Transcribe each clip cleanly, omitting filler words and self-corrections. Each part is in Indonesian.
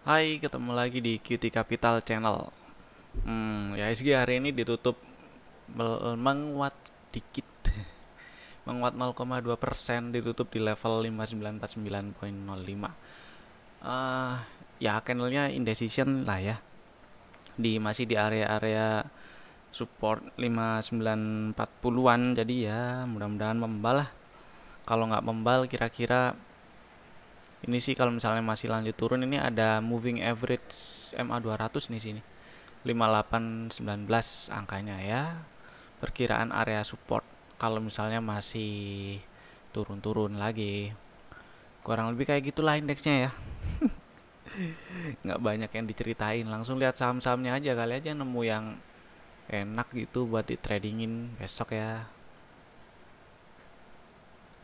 Hai, ketemu lagi di QT Capital Channel. Ya ISG hari ini ditutup menguat dikit, menguat 0,2%, ditutup di level 5949,05. Eh, ya candlenya indecision lah ya. Masih di area-area support 5940-an. Jadi ya mudah-mudahan membal lah. Kalau nggak membal kira-kira ini sih kalau misalnya masih lanjut turun ini ada moving average MA 200 nih sini. 5819 angkanya ya. Perkiraan area support kalau misalnya masih turun-turun lagi. Kurang lebih kayak gitulah indeksnya ya. Nggak banyak yang diceritain. Langsung lihat saham-sahamnya aja kali aja nemu yang enak gitu buat di tradingin besok ya.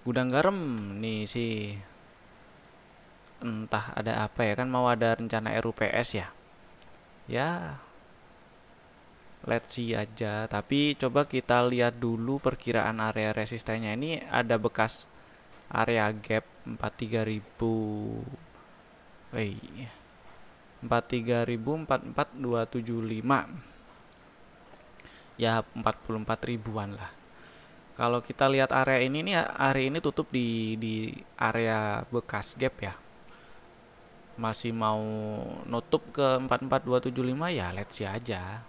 Gudang garam nih sih, entah ada apa ya, kan mau ada rencana RUPS ya. Ya, let's see aja. Tapi coba kita lihat dulu perkiraan area resistennya. Ini ada bekas area gap 43.000. Eh, 43.000, 44275. Ya 44 ribuan lah. Kalau kita lihat area ini nih, hari ini tutup di area bekas gap ya. Masih mau nutup ke 44275 ya, let's see aja.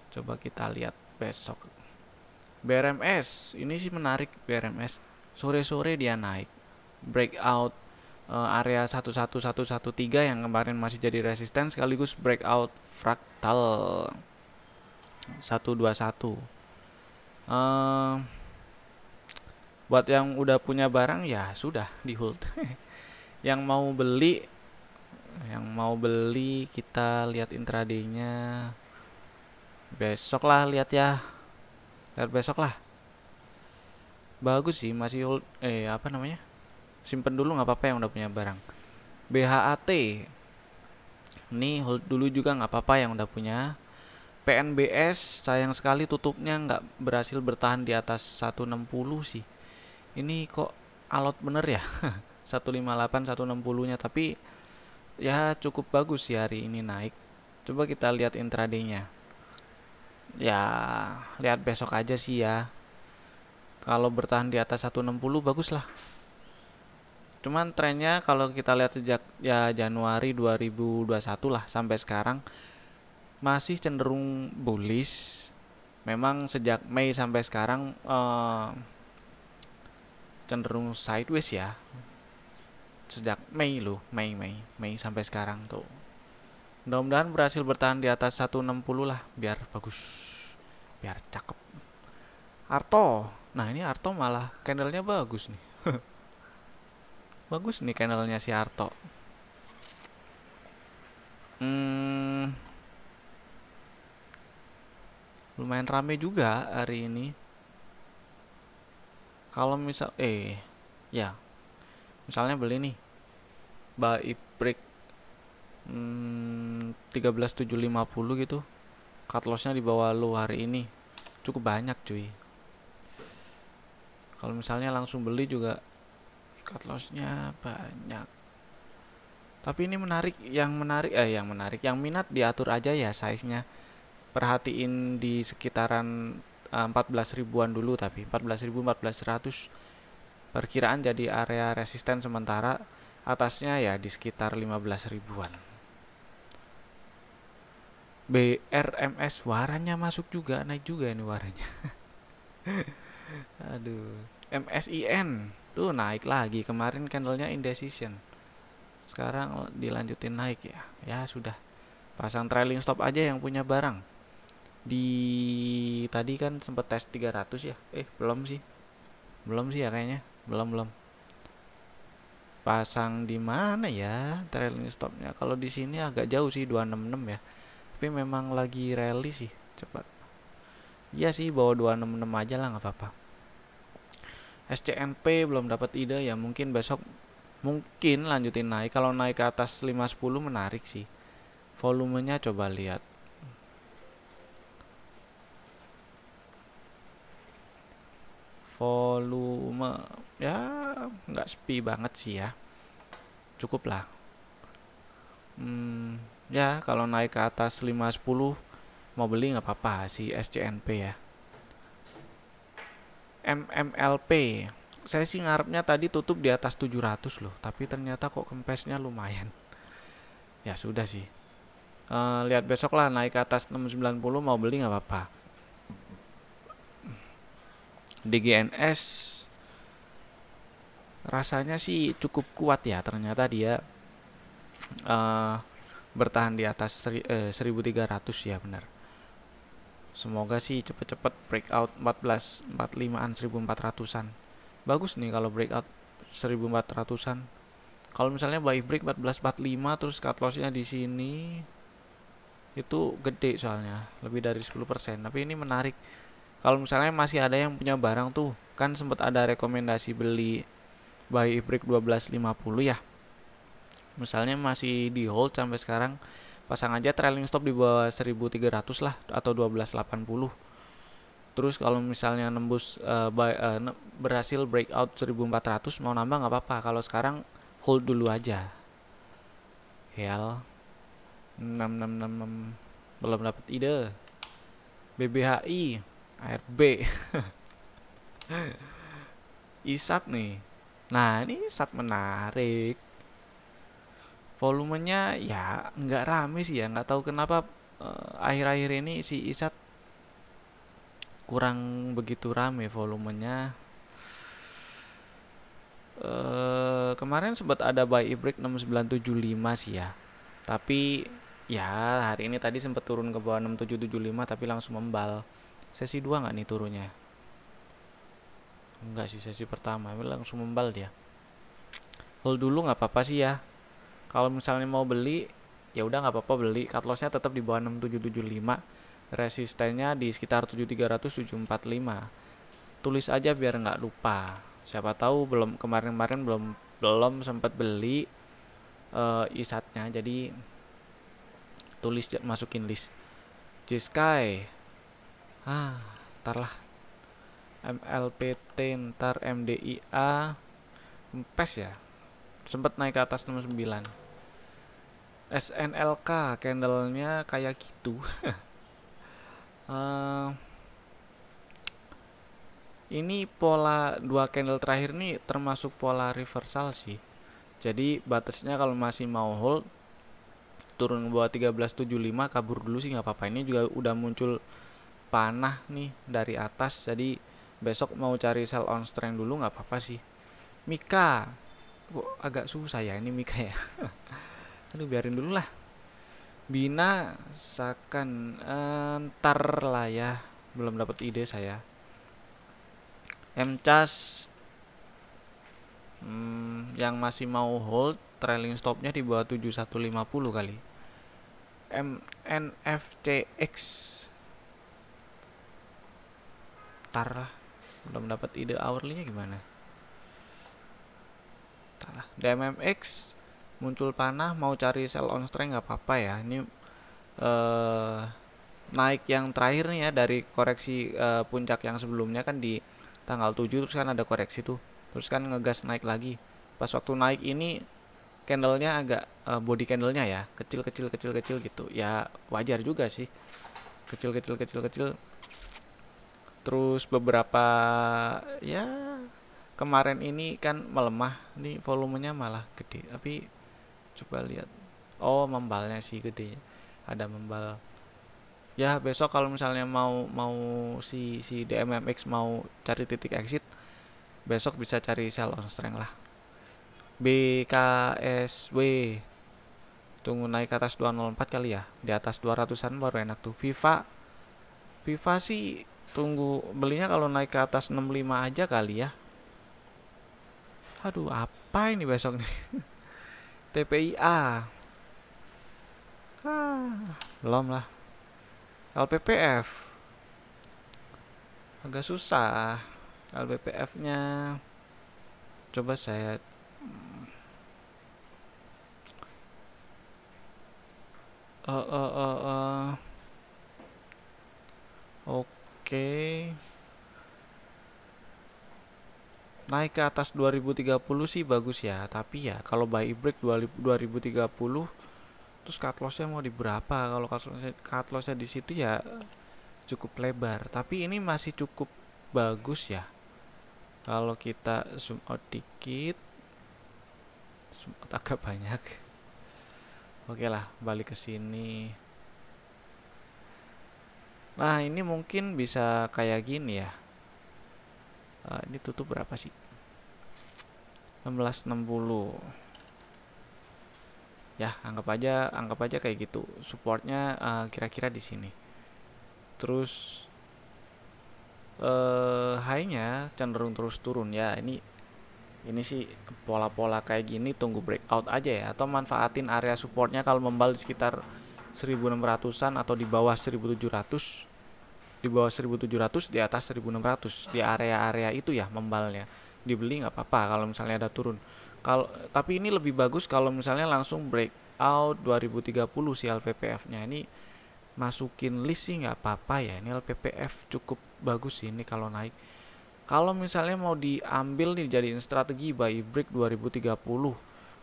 Coba kita lihat besok. BRMS, ini sih menarik BRMS. Sore-sore dia naik. Breakout area 11113 yang kemarin masih jadi resisten, sekaligus breakout fraktal 121. Eh, buat yang udah punya barang ya sudah di hold. yang mau beli, kita lihat intraday-nya besok lah, lihat ya. Lihat besok lah. Bagus sih masih hold, apa namanya? Simpen dulu nggak apa-apa yang udah punya barang. BHAT ini hold dulu juga nggak apa-apa yang udah punya. PNBS sayang sekali tutupnya nggak berhasil bertahan di atas 160 sih. Ini kok alot bener ya. 158 160 nya, tapi ya cukup bagus sih hari ini naik. Coba kita lihat intraday-nya. Ya, lihat besok aja sih ya. Kalau bertahan di atas 160 bagus lah. Cuman trennya kalau kita lihat sejak ya Januari 2021 lah sampai sekarang masih cenderung bullish. Memang sejak Mei sampai sekarang cenderung sideways ya. Sejak Mei loh, Mei sampai sekarang tuh. Mudah-mudahan berhasil bertahan di atas 160 lah biar bagus. Biar cakep. Arto. Nah, ini Arto malah candlenya bagus nih. Bagus nih candlenya si Arto. Hmm, lumayan rame juga hari ini. Kalau misal ya, misalnya beli nih buy break 13.750 gitu. Cut lossnya di bawah low hari ini. Cukup banyak cuy. Kalau misalnya langsung beli juga cut lossnya banyak. Tapi ini menarik, yang minat diatur aja ya size-nya. Perhatiin di sekitaran 14 ribuan dulu, tapi 14.000 14.100 perkiraan jadi area resisten sementara, atasnya ya di sekitar 15 ribuan. BRMS waranya masuk juga, naik juga ini waranya. Aduh. MSIN tuh naik lagi, kemarin candlenya indecision. Sekarang dilanjutin naik ya. Ya sudah. Pasang trailing stop aja yang punya barang. Di tadi kan sempat tes 300 ya. Belum sih. Belum sih ya kayaknya. Belum. Pasang di mana ya trailing stopnya? Kalau di sini agak jauh sih, 266 ya. Tapi memang lagi rally sih. Cepat. Iya sih, bawa 266 aja lah, nggak apa-apa. SCNP belum dapat ide ya, mungkin besok mungkin lanjutin naik. Kalau naik ke atas 510 menarik sih. Volumenya coba lihat. Volume ya nggak sepi banget sih ya. Cukup lah. Ya kalau naik ke atas 510 mau beli nggak apa-apa si SCNP ya. MMLP saya sih ngarepnya tadi tutup di atas 700 loh, tapi ternyata kok kempesnya lumayan. Ya sudah sih. Lihat besok lah, naik ke atas 690 mau beli nggak apa-apa. DGNS rasanya sih cukup kuat ya, ternyata dia eh, bertahan di atas 1300 ya benar. Semoga sih cepet-cepet breakout 1445-an 1400-an. Bagus nih kalau breakout 1400-an. Kalau misalnya buy break 1445 terus cut lossnya di sini itu gede soalnya, lebih dari 10%. Tapi ini menarik. Kalau misalnya masih ada yang punya barang tuh, kan sempat ada rekomendasi beli buy break 1250 ya. Misalnya masih di hold sampai sekarang, pasang aja trailing stop di bawah 1300 lah atau 1280. Terus kalau misalnya nembus berhasil breakout 1400 mau nambah nggak apa-apa. Kalau sekarang hold dulu aja. Hel 666 belum dapat ide. BBHI, ARB, ISAT nih. Nah ini ISAT menarik. Volumenya ya nggak rame sih ya. Nggak tahu kenapa akhir-akhir ini si ISAT kurang begitu rame volumenya. Kemarin sempat ada buy break 6975 sih ya. Tapi ya hari ini tadi sempat turun ke bawah 6775 tapi langsung membal. Sesi 2 nggak nih turunnya? Enggak sih, sesi pertama langsung membal dia. Hold dulu nggak apa-apa sih ya. Kalau misalnya mau beli ya udah nggak apa-apa beli. Cut lossnya tetap di bawah 6775. Resistennya di sekitar 7300 745. Tulis aja biar nggak lupa. Siapa tahu belum kemarin-kemarin belum sempat beli isatnya, jadi tulis masukin list. J-Sky ntar lah. MLPT ntar MDIA Empes ya sempat naik ke atas 69. SNLK candlenya kayak gitu. Ini pola dua candle terakhir nih termasuk pola reversal sih. Jadi batasnya kalau masih mau hold turun ke bawah 1375 kabur dulu sih nggak apa-apa. Ini juga udah muncul panah nih dari atas. Jadi besok mau cari sell on strength dulu nggak apa-apa sih. Mika kok agak susah ya ini Mika ya. Aduh biarin dulu lah. Bina Sakan ntar lah ya. Belum dapat ide saya. MCAS yang masih mau hold trailing stopnya di bawah 7150 kali. MNFCX tar lah, belum dapat ide hourly-nya gimana. Tar lah. DMMX muncul panah mau cari sell on strength nggak apa-apa ya. Ini naik yang terakhir nih ya dari koreksi puncak yang sebelumnya kan di tanggal 7 terus kan ada koreksi tuh. Terus kan ngegas naik lagi. Pas waktu naik ini candlenya agak body candlenya ya kecil gitu. Ya wajar juga sih. Kecil. Terus beberapa ya kemarin ini kan melemah. Nih volumenya malah gede. Tapi coba lihat. Oh, membalnya sih gede. Ada membal. Ya besok kalau misalnya mau si DMMX mau cari titik exit, besok bisa cari sell on strength lah. BKSW tunggu naik ke atas 204 kali ya, di atas 200-an baru enak tuh. Viva sih tunggu belinya kalau naik ke atas 65 aja kali ya. Aduh apa ini besok nih. TPIA belum lah. LPPF agak susah. LPPF nya coba saya oke. Naik ke atas 2030 sih bagus ya, tapi ya kalau buy break 2030 Terus cut lossnya mau di berapa? Kalau cut lossnya di situ ya cukup lebar, tapi ini masih cukup bagus ya. Kalau kita zoom out dikit, zoom out agak banyak. Oke lah, balik ke sini. Nah, ini mungkin bisa kayak gini ya. Ini tutup berapa sih? 1660. Ya, anggap aja kayak gitu. Supportnya kira-kira di sini. Terus high-nya cenderung terus turun ya. Ini sih pola-pola kayak gini tunggu breakout aja ya, atau manfaatin area supportnya kalau membal di sekitar 1600-an atau di bawah 1700, di bawah 1700, di atas 1600, di area-area itu ya membalnya. Dibeli nggak apa-apa kalau misalnya ada turun. Tapi ini lebih bagus kalau misalnya langsung breakout 2030 si LPPF-nya. Ini masukin list sih nggak apa-apa ya. Ini LPPF cukup bagus sih ini kalau naik. Kalau misalnya mau diambil nih jadiin strategi buy break 2030,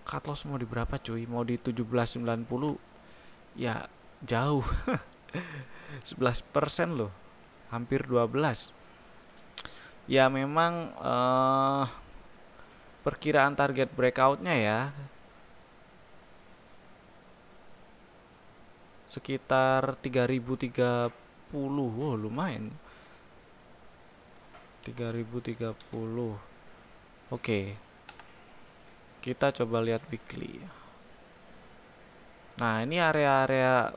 cut loss mau di berapa cuy? Mau di 1790? Ya jauh. 11% loh. Hampir 12. Ya memang perkiraan target breakoutnya ya sekitar 3030. Wow, lumayan. 3030. Oke. Kita coba lihat weekly. Nah, ini area-area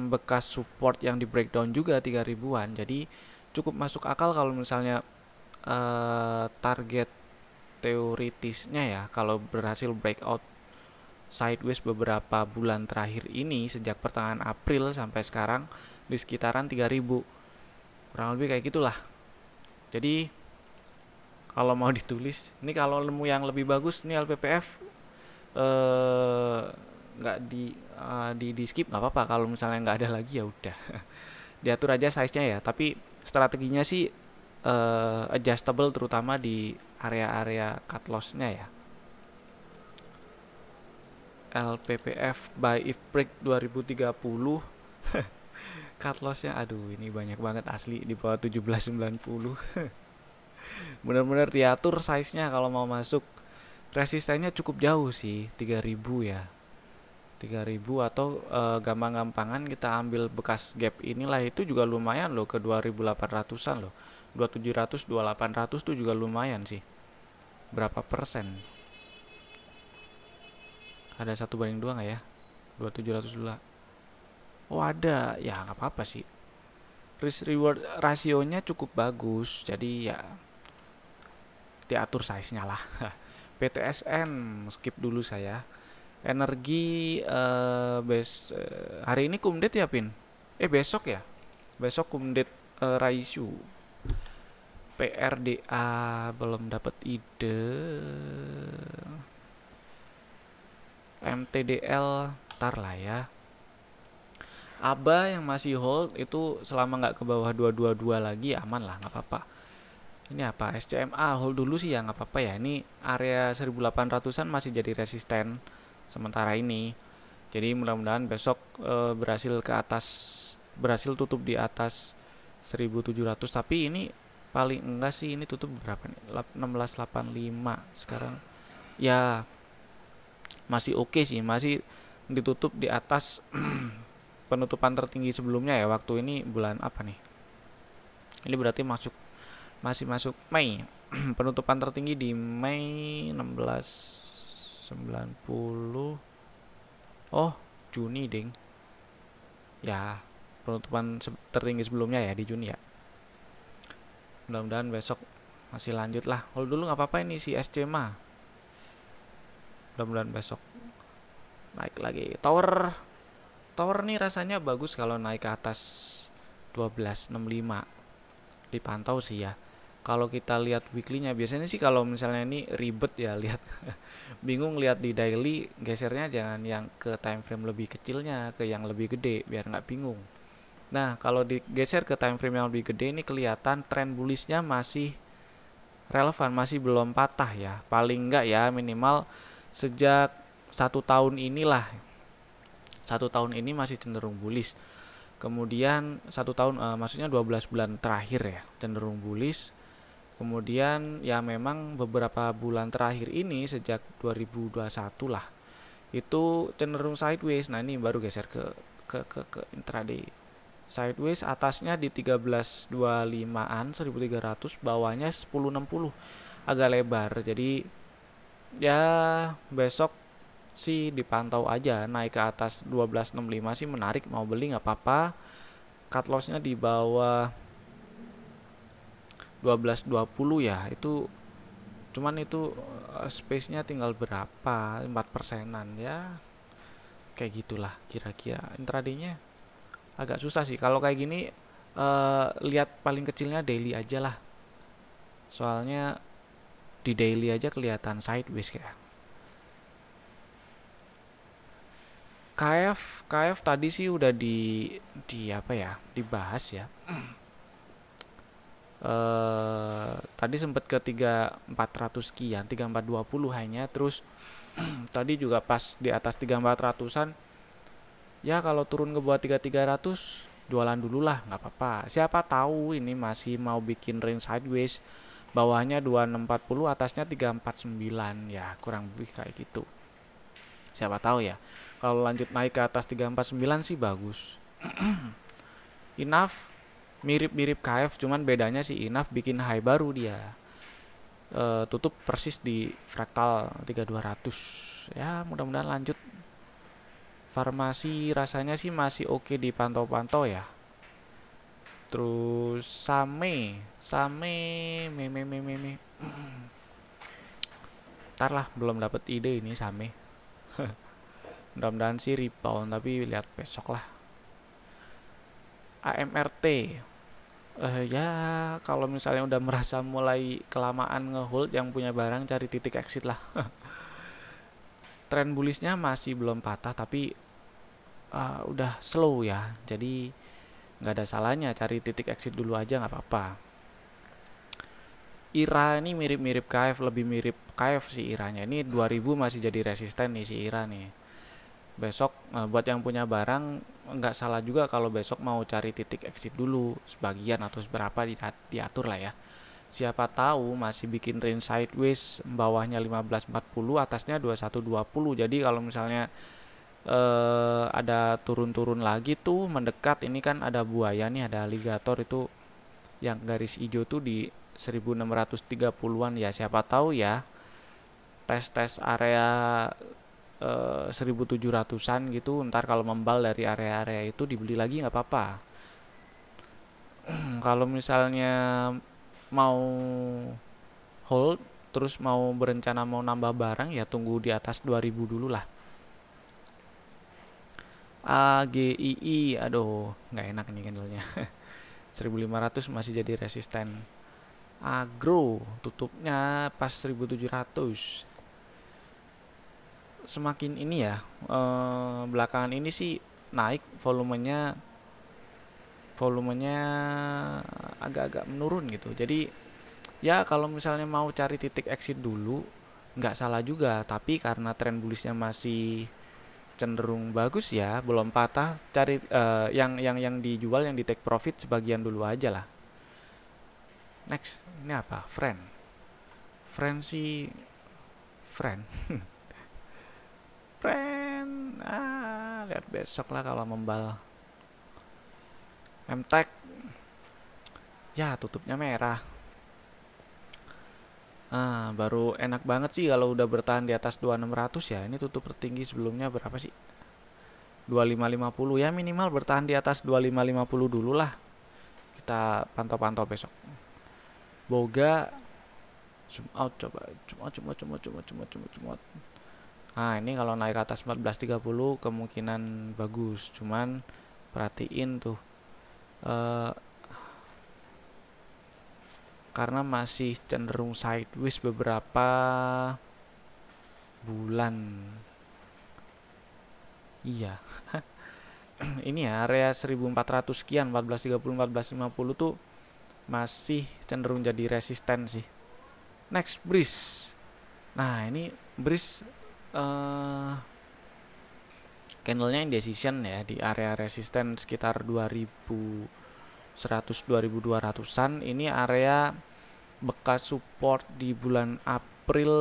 bekas support yang di breakdown juga 3000-an. Jadi cukup masuk akal kalau misalnya target teoritisnya ya, kalau berhasil breakout sideways beberapa bulan terakhir ini sejak pertengahan April sampai sekarang di sekitaran 3000. Kurang lebih kayak gitulah. Jadi kalau mau ditulis, ini kalau nemu yang lebih bagus nih LPPF nggak di skip nggak apa-apa. Kalau misalnya nggak ada lagi ya udah diatur aja size-nya ya. Tapi strateginya sih adjustable terutama di area-area cut loss-nya ya. LPPF buy if break 2030. Cut loss-nya aduh ini banyak banget asli di bawah 1790. Bener-bener diatur size-nya kalau mau masuk. Resistennya cukup jauh sih, 3000 ya. 3000 atau gampang-gampangan kita ambil bekas gap inilah, itu juga lumayan loh ke 2800-an loh. 2700, 2800 tuh juga lumayan sih. Berapa persen? Ada 1/2 nggak ya? 2700 dulu. Oh ada, ya nggak apa-apa sih. Risk reward rasionya cukup bagus, jadi ya diatur size-nya lah. PTSN skip dulu saya. Energi hari ini kumdet ya Pin? Besok ya? Besok kumdet Raisu. PRDA belum dapat ide. MTDL tar lah ya. ABA yang masih hold itu selama nggak ke bawah 222 lagi aman lah, nggak apa-apa. Ini apa? SCMA hold dulu sih ya nggak apa-apa ya. Ini area 1800-an masih jadi resisten sementara ini. Jadi mudah-mudahan besok berhasil ke atas, berhasil tutup di atas 1700. Tapi ini paling enggak sih ini tutup berapa nih? 1685 sekarang. Ya masih oke sih, masih ditutup di atas penutupan tertinggi sebelumnya ya. Waktu ini bulan apa nih? Ini berarti masih masuk Mei. Penutupan tertinggi di Mei 1690. Oh, Juni ding. Ya, penutupan tertinggi sebelumnya ya di Juni ya. Mudah-mudahan besok masih lanjut lah. Hold dulu nggak apa-apa ini si SCMA. Mudah-mudahan besok naik lagi. Tower nih rasanya bagus kalau naik ke atas 1265. Dipantau sih ya. Kalau kita lihat weekly-nya biasanya sih kalau misalnya ini ribet ya lihat bingung lihat di daily, gesernya jangan yang ke time frame lebih kecilnya, ke yang lebih gede biar nggak bingung. Nah, kalau digeser ke time frame yang lebih gede ini kelihatan tren bullishnya masih relevan, masih belum patah ya. Paling enggak ya minimal sejak 1 tahun inilah Satu tahun ini masih cenderung bullish. Kemudian satu tahun, maksudnya 12 bulan terakhir ya, cenderung bullish. Kemudian ya memang beberapa bulan terakhir ini sejak 2021 lah itu cenderung sideways. Nah, ini baru geser ke intraday. Sideways, atasnya di 1325-an 1300, bawahnya 1060. Agak lebar. Jadi ya besok sih dipantau aja, naik ke atas 1265 sih menarik, mau beli nggak apa-apa. Cut lossnya di bawah 1220 ya, itu cuman itu space-nya tinggal berapa, 4%-an ya, kayak gitulah kira-kira. Intraday-nya agak susah sih kalau kayak gini. Lihat paling kecilnya daily aja lah, soalnya di daily aja kelihatan sideways kayak. KF tadi sih udah di apa ya, dibahas ya. Tadi sempat ke 3400 sekian, 3420 hanya. Terus tadi juga pas di atas 3400-an ya, kalau turun ke bawah 3300 jualan dulu lah, nggak apa-apa. Siapa tahu ini masih mau bikin range sideways, bawahnya 2640, atasnya 349 ya, kurang lebih kayak gitu. Siapa tahu ya, kalau lanjut naik ke atas 349 sih bagus. Enough mirip-mirip KF, cuman bedanya si Enough bikin high baru dia. Tutup persis di fraktal 3200 ya, mudah-mudahan lanjut. Farmasi rasanya sih masih oke dipantau-pantau ya. Terus Same me. Ntar lah, belum dapet ide ini Same. Mudah-mudahan sih rebound, tapi lihat besok lah. AMRT, ya kalau misalnya udah merasa mulai kelamaan ngehold, yang punya barang cari titik exit lah. Tren bullishnya masih belum patah, tapi udah slow ya, jadi nggak ada salahnya cari titik exit dulu aja, nggak apa-apa. IRA ini mirip-mirip KF, lebih mirip KF sih IRA-nya. Ini 2000 masih jadi resisten nih si IRA nih. Besok buat yang punya barang nggak salah juga kalau besok mau cari titik exit dulu, sebagian atau seberapa diatur lah ya. Siapa tahu masih bikin range sideways, bawahnya 1540, atasnya 2120. Jadi kalau misalnya ada turun-turun lagi tuh mendekat, ini kan ada buaya nih, ada aligator itu yang garis hijau tuh di 1630-an ya. Siapa tahu ya tes area 1700-an gitu, ntar kalau membal dari area-area itu dibeli lagi nggak apa-apa. Kalau misalnya mau hold terus mau berencana mau nambah barang ya, tunggu di atas 2000 dulu lah. AGII, aduh nggak enak nih candlenya. 1500 masih jadi resisten. Agro tutupnya pas 1700. Semakin ini ya, belakangan ini sih naik, volumenya agak-agak menurun gitu. Jadi ya kalau misalnya mau cari titik exit dulu nggak salah juga, tapi karena tren bullishnya masih cenderung bagus ya, belum patah, cari yang dijual, yang di take profit sebagian dulu aja lah. Next, ini apa? Friend sih, friend lihat besok lah kalau membal. MTech ya tutupnya merah. Baru enak banget sih kalau udah bertahan di atas 2600 ya. Ini tutup tertinggi sebelumnya berapa sih? 2550 ya, minimal bertahan di atas 2550 dulu lah. Kita pantau-pantau besok. Boga zoom out, coba zoom out. Ini kalau naik ke atas 1430 kemungkinan bagus. Cuman perhatiin tuh karena masih cenderung sideways beberapa bulan. Iya. Ini ya area 1400 sekian, 1430 1450 tuh masih cenderung jadi resisten sih. Next, Breeze. Nah, ini Breeze Candlenya indecision ya, di area resisten sekitar 2100 2200-an. Ini area bekas support di bulan April,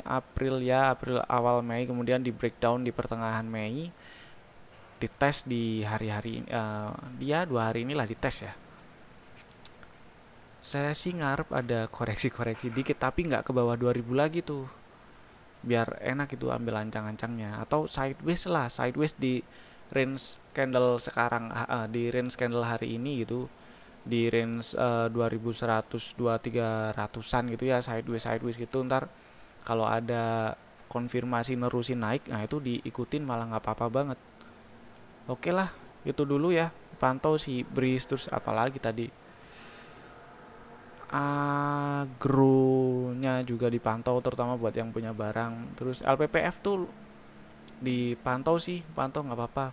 April awal Mei, kemudian di breakdown di pertengahan Mei, dites di hari-hari dia 2 hari inilah dites ya. Saya sih ngarep ada koreksi-koreksi dikit, tapi nggak ke bawah 2000 lagi tuh, biar enak itu ambil ancang-ancangnya, atau sideways lah, sideways di range candle sekarang, di range candle hari ini gitu, di range 2100 2300-an gitu ya, sideways sideways gitu. Ntar kalau ada konfirmasi nerusin naik, nah itu diikutin malah nggak apa-apa banget. Oke lah, itu dulu ya, pantau si Breeze. Terus apalagi tadi, agronya juga dipantau, terutama buat yang punya barang. Terus LPPF tuh dipantau sih, pantau nggak apa-apa.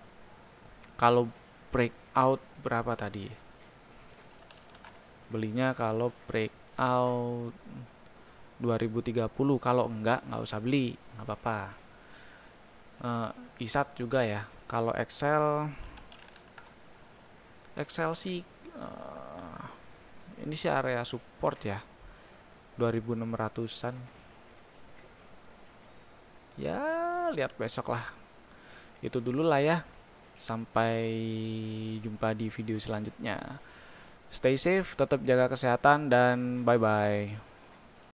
Kalau breakout berapa tadi belinya? Kalau breakout 2030, kalau nggak usah beli, nggak apa-apa. ISAT juga ya. Kalau Excel sih, ini sih area support ya, 2600-an ya, lihat besok lah. Itu dulu lah ya, sampai jumpa di video selanjutnya. Stay safe, tetap jaga kesehatan, dan bye bye.